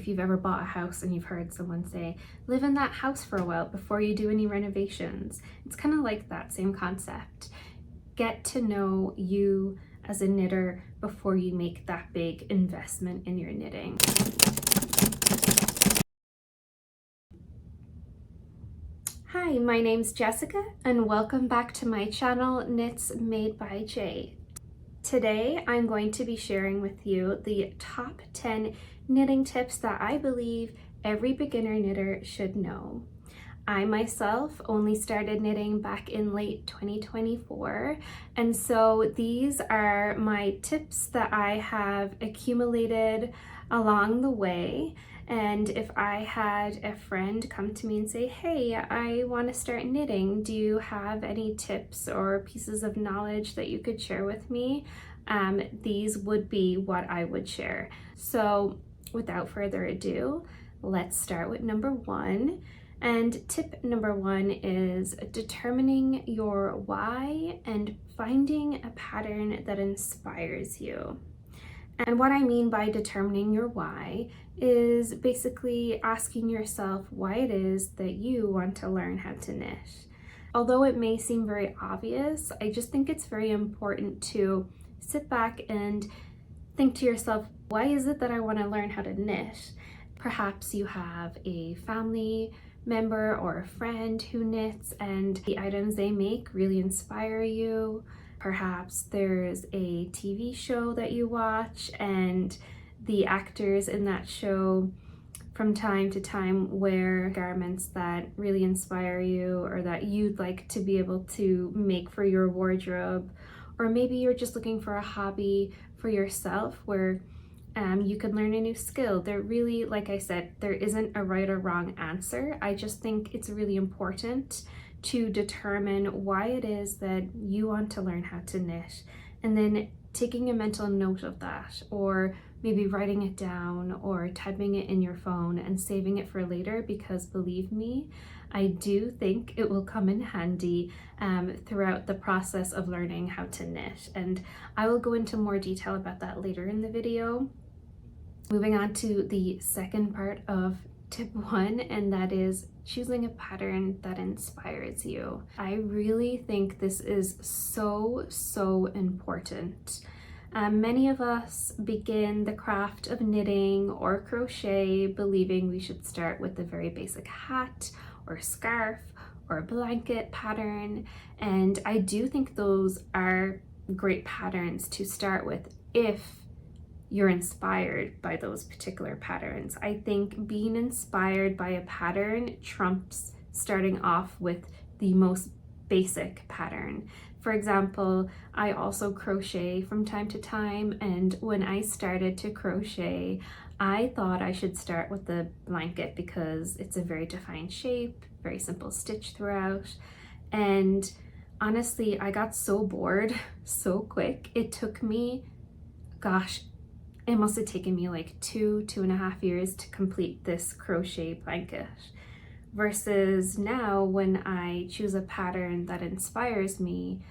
if you've ever bought a house and you've heard someone say, live in that house for a while before you do any renovations. It's kind of like that same concept. Get to know you as a knitter before you make that big investment in your knitting. Hi, my name's Jessica and welcome back to my channel, KnitsMadeByJ. Today, I'm going to be sharing with you the top 10 knitting tips that I believe every beginner knitter should know. I myself only started knitting back in late 2024, and so these are my tips that I have accumulated along the way. And if I had a friend come to me and say, hey, I want to start knitting, do you have any tips or pieces of knowledge that you could share with me? These would be what I would share. So without further ado, let's start with number one. And tip number one is determining your why and finding a pattern that inspires you. And what I mean by determining your why is basically asking yourself why it is that you want to learn how to knit. Although it may seem very obvious, I just think it's very important to sit back and think to yourself, why is it that I want to learn how to knit? Perhaps you have a family member or a friend who knits and the items they make really inspire you. Perhaps there's a TV show that you watch and the actors in that show from time to time wear garments that really inspire you or that you'd like to be able to make for your wardrobe. Or maybe you're just looking for a hobby for yourself where you can learn a new skill. There really, like I said, there isn't a right or wrong answer. I just think it's really important to determine why it is that you want to learn how to knit, and then taking a mental note of that, or maybe writing it down or typing it in your phone and saving it for later, because believe me, I do think it will come in handy throughout the process of learning how to knit. And I will go into more detail about that later in the video. Moving on to the second part of tip one, and that is choosing a pattern that inspires you. I really think this is so important. Many of us begin the craft of knitting or crochet believing we should start with a very basic hat or scarf or blanket pattern, and I do think those are great patterns to start with if you're inspired by those particular patterns. I think being inspired by a pattern trumps starting off with the most basic pattern. For example, I also crochet from time to time, and when I started to crochet, I thought I should start with the blanket because it's a very defined shape, very simple stitch throughout, and honestly, I got so bored so quick. It took me, gosh, it must have taken me like 2.5 years to complete this crochet blanket. Versus now, when I choose a pattern that inspires me,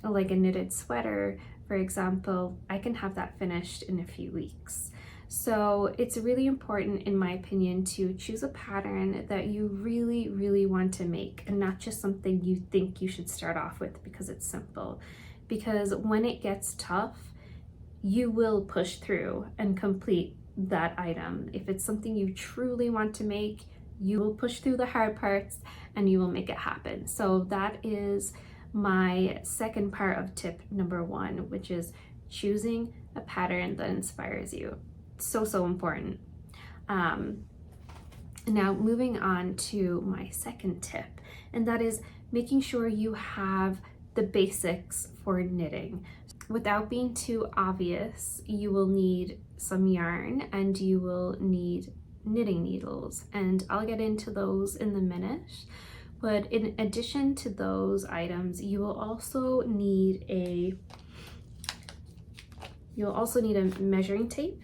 like a knitted sweater, for example, I can have that finished in a few weeks. So it's really important, in my opinion, to choose a pattern that you really want to make, and not just something you think you should start off with because it's simple. Because when it gets tough, you will push through and complete that item. If it's something you truly want to make, you will push through the hard parts and you will make it happen. So that is my second part of tip number one, which is choosing a pattern that inspires you. So important. Now moving on to my second tip, and that is making sure you have the basics for knitting. Without being too obvious, you will need some yarn and you will need knitting needles, and I'll get into those in a minute. But in addition to those items, you will also need a measuring tape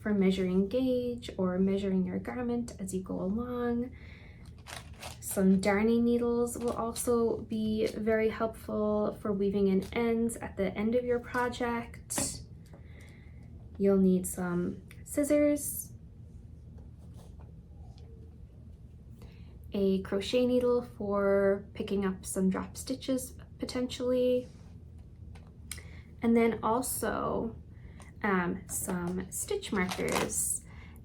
for measuring gauge or measuring your garment as you go along. Some darning needles will also be very helpful for weaving in ends at the end of your project. You'll need some scissors, a crochet needle for picking up some drop stitches potentially, and then also some stitch markers.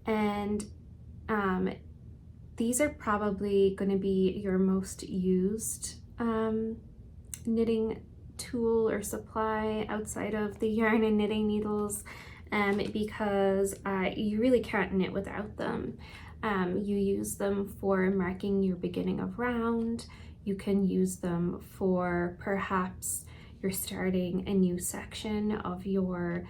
And these are probably going to be your most used knitting tool or supply outside of the yarn and knitting needles, because you really can't knit without them. You use them for marking your beginning of round. You can use them for perhaps you're starting a new section of your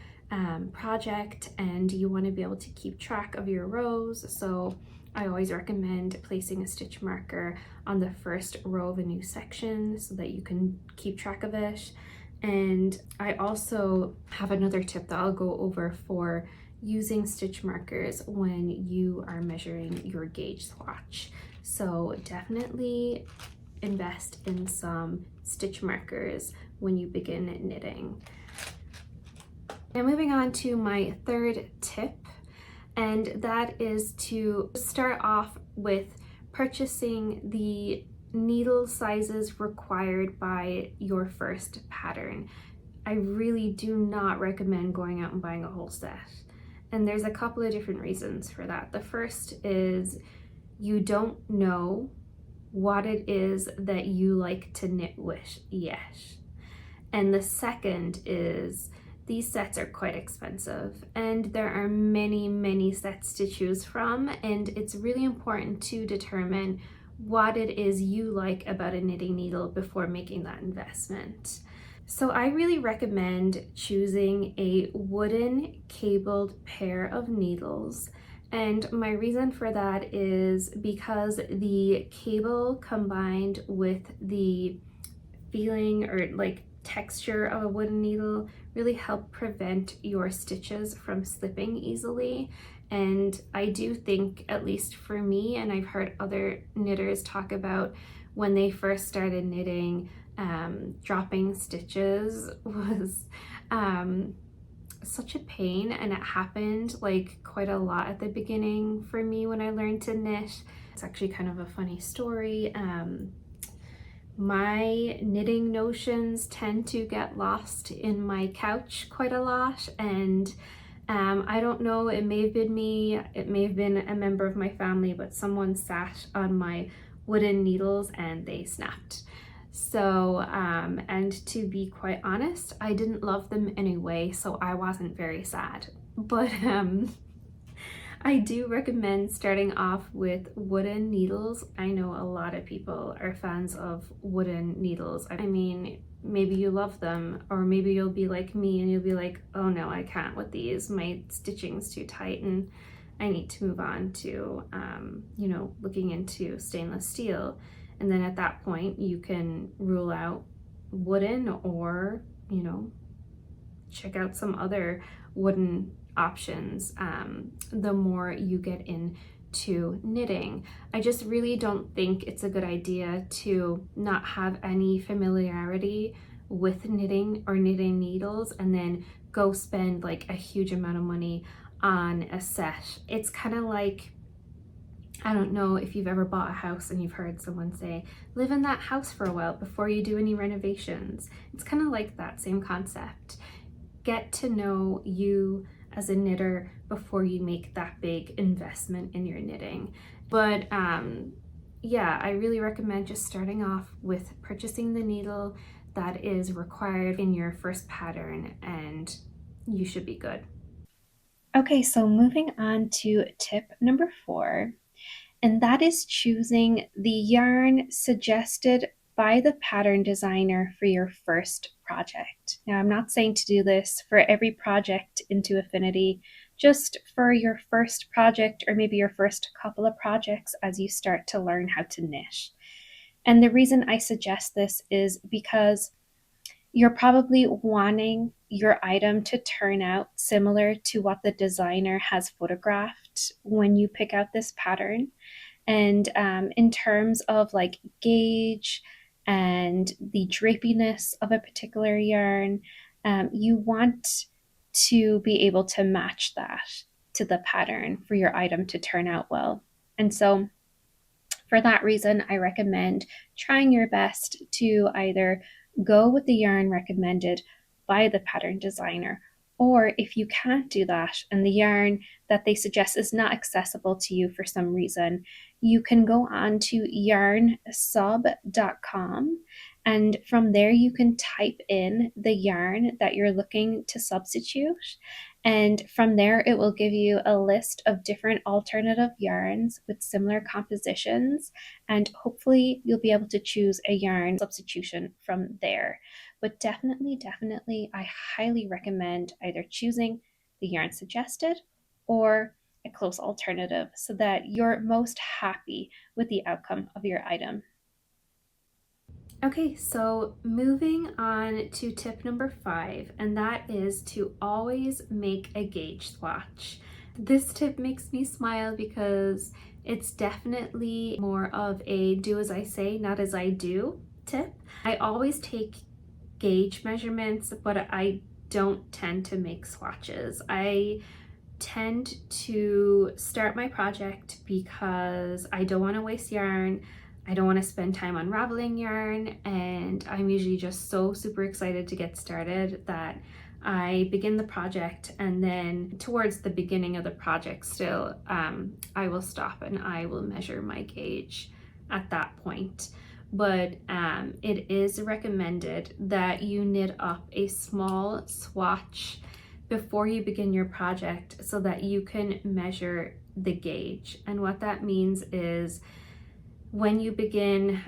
project and you want to be able to keep track of your rows. So I always recommend placing a stitch marker on the first row of a new section so that you can keep track of it. And I also have another tip that I'll go over for using stitch markers when you are measuring your gauge swatch. So definitely invest in some stitch markers when you begin knitting. Now moving on to my third tip, and that is to start off with purchasing the needle sizes required by your first pattern. I really do not recommend going out and buying a whole set. And there's a couple of different reasons for that. The first is you don't know what it is that you like to knit with yet. And the second is these sets are quite expensive and there are many sets to choose from, and it's really important to determine what it is you like about a knitting needle before making that investment. So I really recommend choosing a wooden cabled pair of needles, and my reason for that is because the cable combined with the feeling or like texture of a wooden needle really help prevent your stitches from slipping easily. And I do think, at least for me, and I've heard other knitters talk about when they first started knitting, dropping stitches was such a pain, and it happened like quite a lot at the beginning for me when I learned to knit. It's actually kind of a funny story. My knitting notions tend to get lost in my couch quite a lot, and I don't know, it may have been me, it may have been a member of my family, but someone sat on my wooden needles and they snapped. So, and to be quite honest, I didn't love them anyway, so I wasn't very sad. But I do recommend starting off with wooden needles. I know a lot of people are fans of wooden needles. I mean, maybe you love them, or maybe you'll be like me and you'll be like, oh no, I can't with these. My stitching's too tight and I need to move on to, you know, looking into stainless steel. And then at that point you can rule out wooden, or, you know, check out some other wooden options the more you get into knitting. I just really don't think it's a good idea to not have any familiarity with knitting or knitting needles and then go spend like a huge amount of money on a set. It's kind of like, I don't know if you've ever bought a house and you've heard someone say, live in that house for a while before you do any renovations. It's kind of like that same concept. Get to know you as a knitter before you make that big investment in your knitting. But yeah, I really recommend just starting off with purchasing the needle that is required in your first pattern and you should be good. Okay, so moving on to tip number 4, and that is choosing the yarn suggested by the pattern designer for your first project. Now, I'm not saying to do this for every project into Affinity, just for your first project or maybe your first couple of projects as you start to learn how to knit. And the reason I suggest this is because you're probably wanting your item to turn out similar to what the designer has photographed when you pick out this pattern. And in terms of like gauge and the drapiness of a particular yarn, you want to be able to match that. to the pattern for your item to turn out well. And so for that reason, I recommend trying your best to either go with the yarn recommended by the pattern designer, or if you can't do that and the yarn that they suggest is not accessible to you for some reason, you can go on to yarnsub.com, and from there you can type in the yarn that you're looking to substitute. And from there, it will give you a list of different alternative yarns with similar compositions. And hopefully you'll be able to choose a yarn substitution from there. But definitely, I highly recommend either choosing the yarn suggested or a close alternative so that you're most happy with the outcome of your item. Okay, so moving on to tip number 5, and that is to always make a gauge swatch. This tip makes me smile because it's definitely more of a do as I say, not as I do tip. I always take gauge measurements, but I don't tend to make swatches. I tend to start my project because I don't want to waste yarn. I don't want to spend time unraveling yarn, and I'm usually just so super excited to get started that I begin the project, and then towards the beginning of the project still, I will stop and I will measure my gauge at that point. But it is recommended that you knit up a small swatch before you begin your project so that you can measure the gauge. And what that means is when you begin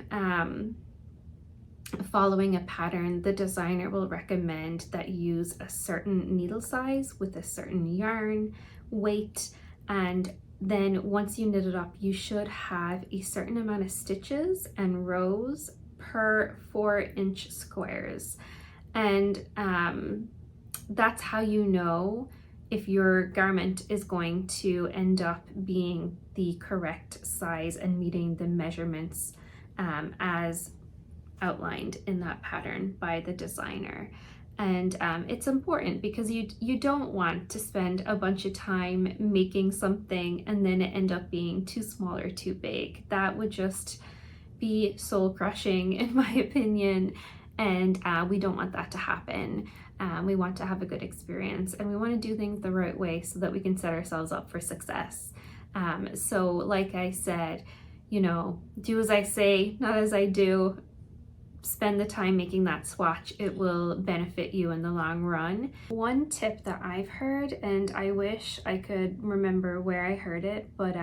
following a pattern, the designer will recommend that you use a certain needle size with a certain yarn weight, and then once you knit it up, you should have a certain amount of stitches and rows per 4-inch squares. And that's how you know if your garment is going to end up being the correct size and meeting the measurements as outlined in that pattern by the designer. And it's important because you don't want to spend a bunch of time making something and then it end up being too small or too big. That would just be soul crushing in my opinion, and we don't want that to happen. We want to have a good experience, and we want to do things the right way so that we can set ourselves up for success. So like I said, you know, do as I say, not as I do. Spend the time making that swatch. It will benefit you in the long run. One tip that I've heard, and I wish I could remember where I heard it, but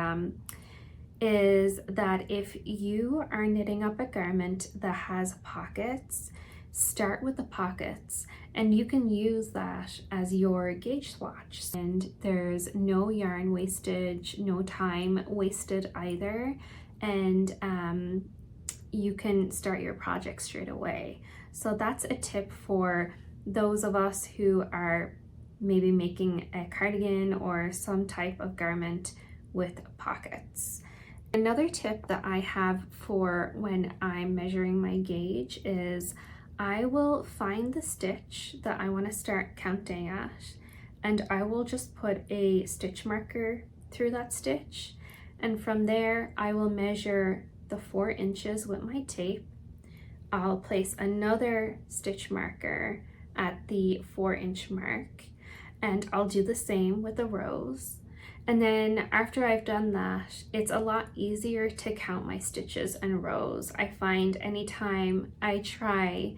is that if you are knitting up a garment that has pockets, start with the pockets, and you can use that as your gauge swatch. And there's no yarn wastage, no time wasted either. And you can start your project straight away. So that's a tip for those of us who are maybe making a cardigan or some type of garment with pockets. Another tip that I have for when I'm measuring my gauge is I will find the stitch that I want to start counting at, and I will just put a stitch marker through that stitch, and from there I will measure the 4 inches with my tape. I'll place another stitch marker at the 4-inch mark, and I'll do the same with the rows. And then after I've done that, it's a lot easier to count my stitches and rows. I find anytime I try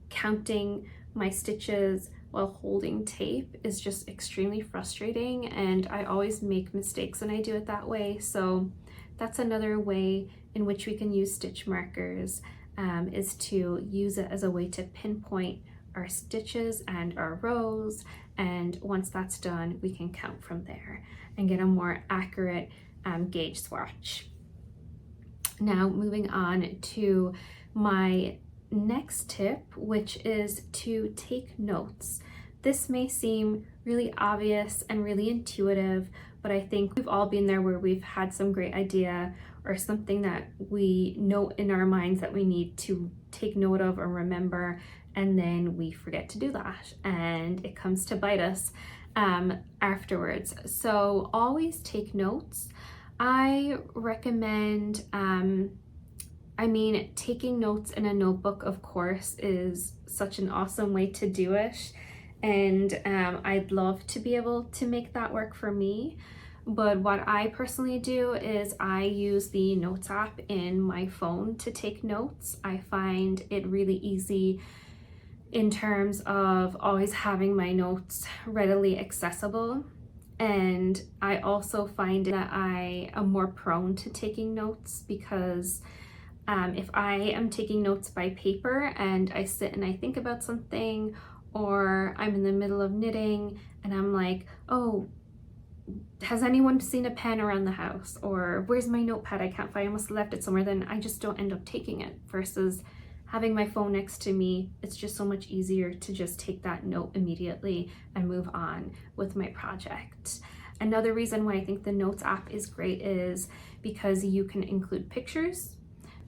counting my stitches while holding tape is just extremely frustrating, and I always make mistakes when I do it that way. So that's another way in which we can use stitch markers, is to use it as a way to pinpoint our stitches and our rows, and once that's done we can count from there and get a more accurate gauge swatch. Now moving on to my next tip, which is to take notes. This may seem really obvious and really intuitive, but I think we've all been there where we've had some great idea or something that we know in our minds that we need to take note of or remember, and then we forget to do that and it comes to bite us. afterwards. So always take notes. I recommend, taking notes in a notebook, of course, is such an awesome way to do it. And I'd love to be able to make that work for me. But what I personally do is I use the Notes app in my phone to take notes. I find it really easy in terms of always having my notes readily accessible. And I also find that I am more prone to taking notes because if I am taking notes by paper and I sit and I think about something, or I'm in the middle of knitting and I'm like, oh, has anyone seen a pen around the house? Or where's my notepad? I can't find, I must have left it somewhere. Then I just don't end up taking it, versus having my phone next to me. It's just so much easier to just take that note immediately and move on with my project. Another reason why I think the Notes app is great is because you can include pictures.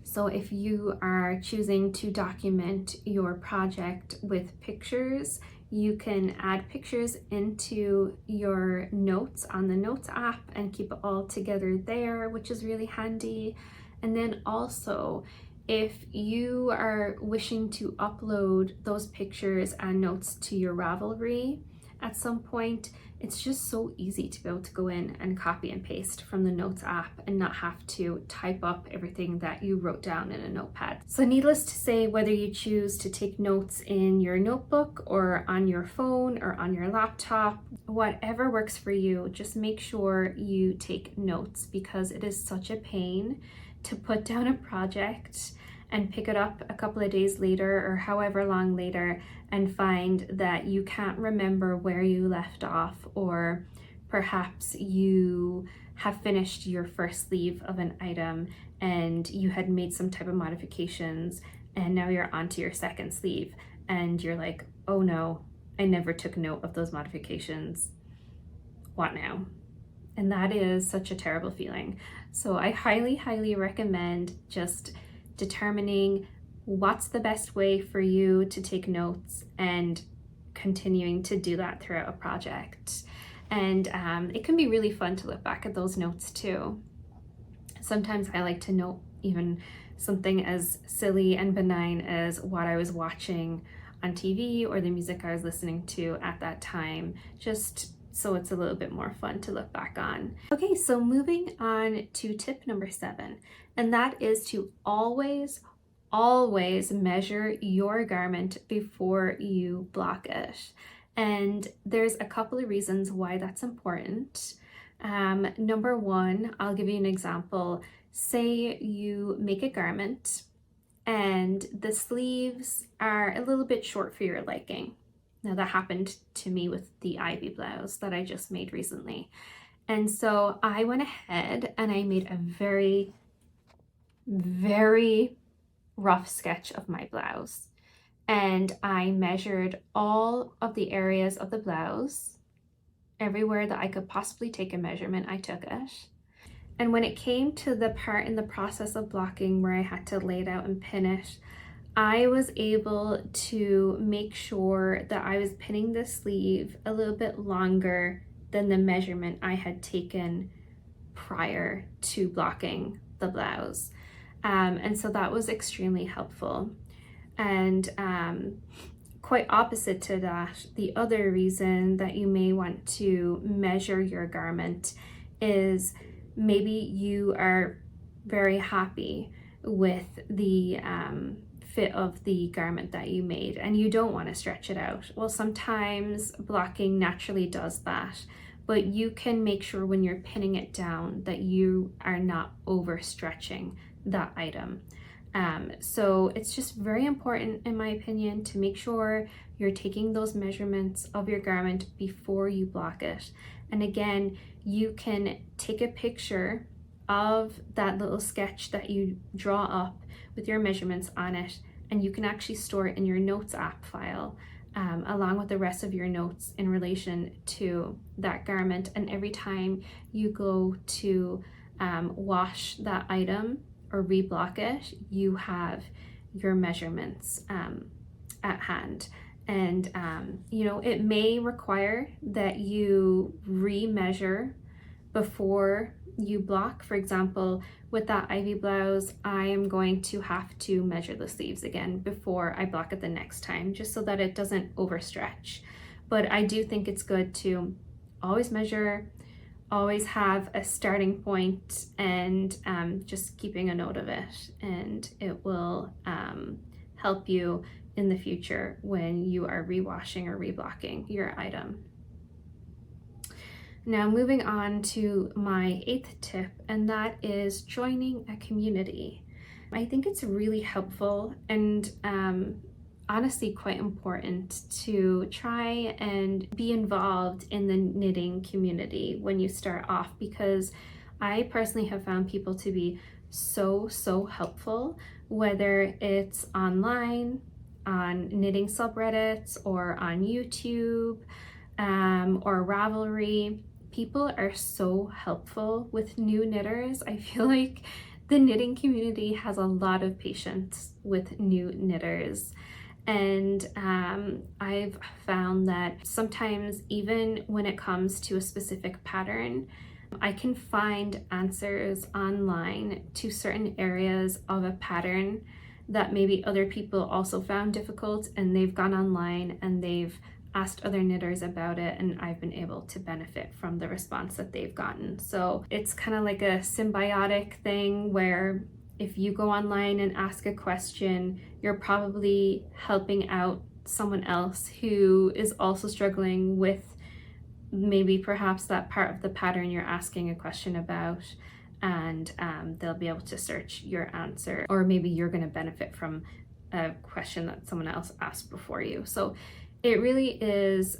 So if you are choosing to document your project with pictures, you can add pictures into your notes on the Notes app and keep it all together there, which is really handy. And then also, if you are wishing to upload those pictures and notes to your Ravelry at some point, it's just so easy to be able to go in and copy and paste from the Notes app and not have to type up everything that you wrote down in a notepad. So needless to say, whether you choose to take notes in your notebook or on your phone or on your laptop, whatever works for you, just make sure you take notes, because it is such a pain to put down a project and pick it up a couple of days later or however long later and find that you can't remember where you left off, or perhaps you have finished your first sleeve of an item and you had made some type of modifications and now you're onto your second sleeve and you're like, oh no, I never took note of those modifications. What now? And that is such a terrible feeling. So I highly recommend just determining what's the best way for you to take notes and continuing to do that throughout a project. And it can be really fun to look back at those notes too. Sometimes I like to note even something as silly and benign as what I was watching on TV or the music I was listening to at that time, just so it's a little bit more fun to look back on. Okay, so moving on to tip number 7, and that is to always measure your garment before you block it. And there's a couple of reasons why that's important. Number 1, I'll give you an example. Say you make a garment and the sleeves are a little bit short for your liking. Now that happened to me with the Ivy blouse that I just made recently. And so I went ahead and I made a very rough sketch of my blouse. And I measured all of the areas of the blouse. Everywhere that I could possibly take a measurement, I took it. And when it came to the part in the process of blocking where I had to lay it out and pin it, I was able to make sure that I was pinning the sleeve a little bit longer than the measurement I had taken prior to blocking the blouse. And so that was extremely helpful. And quite opposite to that, the other reason that you may want to measure your garment is maybe you are very happy with the fit of the garment that you made and you don't want to stretch it out. Well, sometimes blocking naturally does that, but you can make sure when you're pinning it down that you are not overstretching that item. So it's just very important, in my opinion, to make sure you're taking those measurements of your garment before you block it. And again, you can take a picture of that little sketch that you draw up with your measurements on it, and you can actually store it in your Notes app file along with the rest of your notes in relation to that garment. And every time you go to wash that item or reblock it, you have your measurements at hand. And you know, it may require that you remeasure before you block. For example, with that ivy blouse, I am going to have to measure the sleeves again before I block it the next time, just so that it doesn't overstretch. But I do think it's good to always measure, always have a starting point, and just keeping a note of it, and it will help you in the future when you are rewashing or reblocking your item. Now moving on to my 8th tip, and that is joining a community. I think it's really helpful and honestly quite important to try and be involved in the knitting community when you start off, because I personally have found people to be so helpful, whether it's online, on knitting subreddits, or on YouTube, or Ravelry. People are so helpful with new knitters. I feel like the knitting community has a lot of patience with new knitters. And I've found that sometimes, even when it comes to a specific pattern, I can find answers online to certain areas of a pattern that maybe other people also found difficult, and they've gone online and they've asked other knitters about it, and I've been able to benefit from the response that they've gotten. So it's kind of like a symbiotic thing where if you go online and ask a question, you're probably helping out someone else who is also struggling with maybe perhaps that part of the pattern you're asking a question about, and they'll be able to search your answer, or maybe you're going to benefit from a question that someone else asked before you. So it really is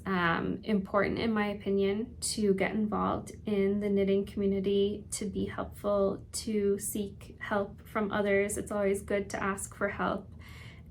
important, in my opinion, to get involved in the knitting community, to be helpful, to seek help from others. It's always good to ask for help.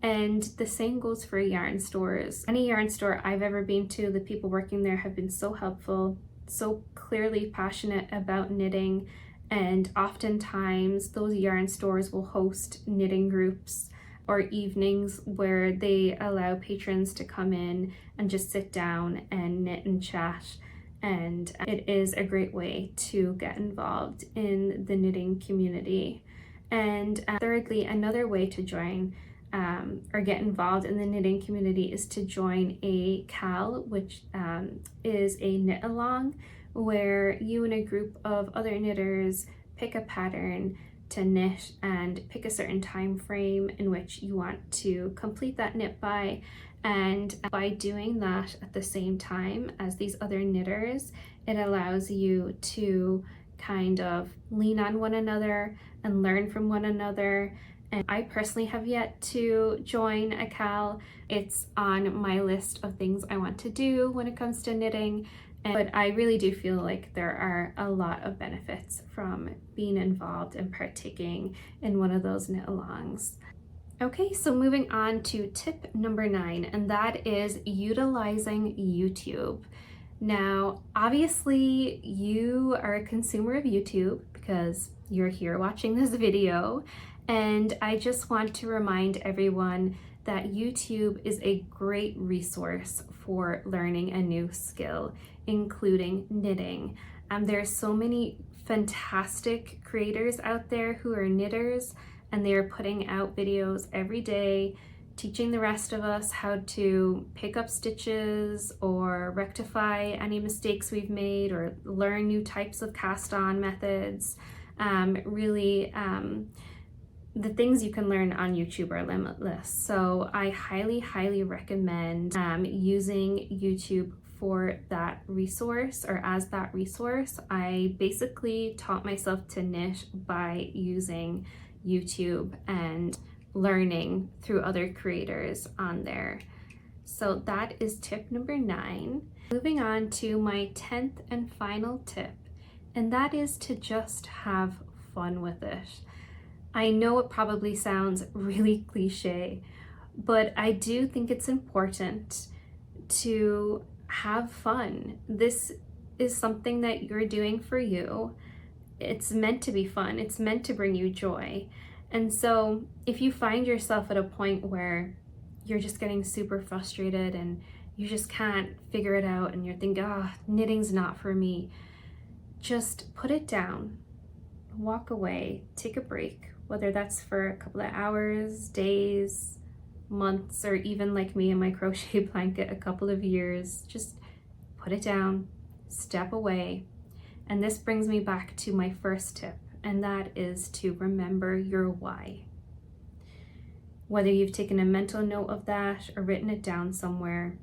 And the same goes for yarn stores. Any yarn store I've ever been to, the people working there have been so helpful, so clearly passionate about knitting. And oftentimes those yarn stores will host knitting groups or evenings where they allow patrons to come in and just sit down and knit and chat. And it is a great way to get involved in the knitting community. And thirdly, another way to join or get involved in the knitting community is to join a KAL, which is a knit along, where you and a group of other knitters pick a pattern to knit and pick a certain time frame in which you want to complete that knit by. And by doing that at the same time as these other knitters, it allows you to kind of lean on one another and learn from one another. And I personally have yet to join a KAL. It's on my list of things I want to do when it comes to knitting. But I really do feel like there are a lot of benefits from being involved and partaking in one of those knit-alongs. Okay, so moving on to tip number 9, and that is utilizing YouTube. Now, obviously, you are a consumer of YouTube because you're here watching this video, and I just want to remind everyone that YouTube is a great resource for learning a new skill, including knitting. There's so many fantastic creators out there who are knitters, and they are putting out videos every day teaching the rest of us how to pick up stitches or rectify any mistakes we've made or learn new types of cast on methods. The things you can learn on YouTube are limitless. So I highly recommend using YouTube for that resource, or as that resource. I basically taught myself to knit by using YouTube and learning through other creators on there. So that is tip number 9. Moving on to my 10th and final tip, and that is to just have fun with it. I know it probably sounds really cliche, but I do think it's important to have fun. This is something that you're doing for you. It's meant to be fun. It's meant to bring you joy. And so if you find yourself at a point where you're just getting super frustrated and you just can't figure it out and you're thinking, ah, knitting's not for me, just put it down, walk away, take a break, whether that's for a couple of hours, days, months, or even like me and my crochet blanket, a couple of years. Just put it down, step away. And this brings me back to my first tip, and that is to remember your why. Whether you've taken a mental note of that or written it down somewhere,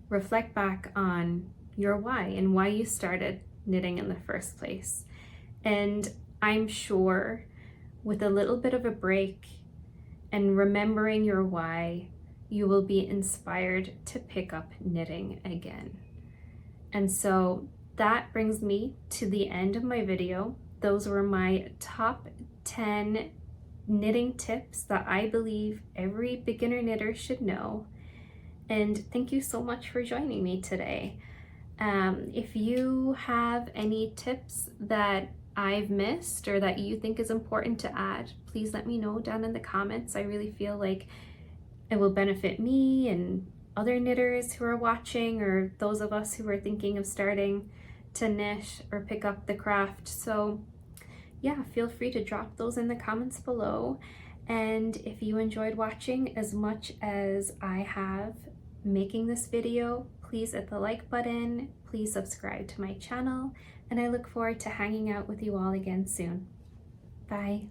reflect back on your why and why you started knitting in the first place. And I'm sure with a little bit of a break and remembering your why, you will be inspired to pick up knitting again. And so that brings me to the end of my video. Those were my top 10 knitting tips that I believe every beginner knitter should know. And thank you so much for joining me today. If you have any tips that I've missed or that you think is important to add, please let me know down in the comments. I really feel like it will benefit me and other knitters who are watching, or those of us who are thinking of starting to knit or pick up the craft. So yeah, feel free to drop those in the comments below. And if you enjoyed watching as much as I have making this video, please hit the like button, please subscribe to my channel, and I look forward to hanging out with you all again soon. Bye.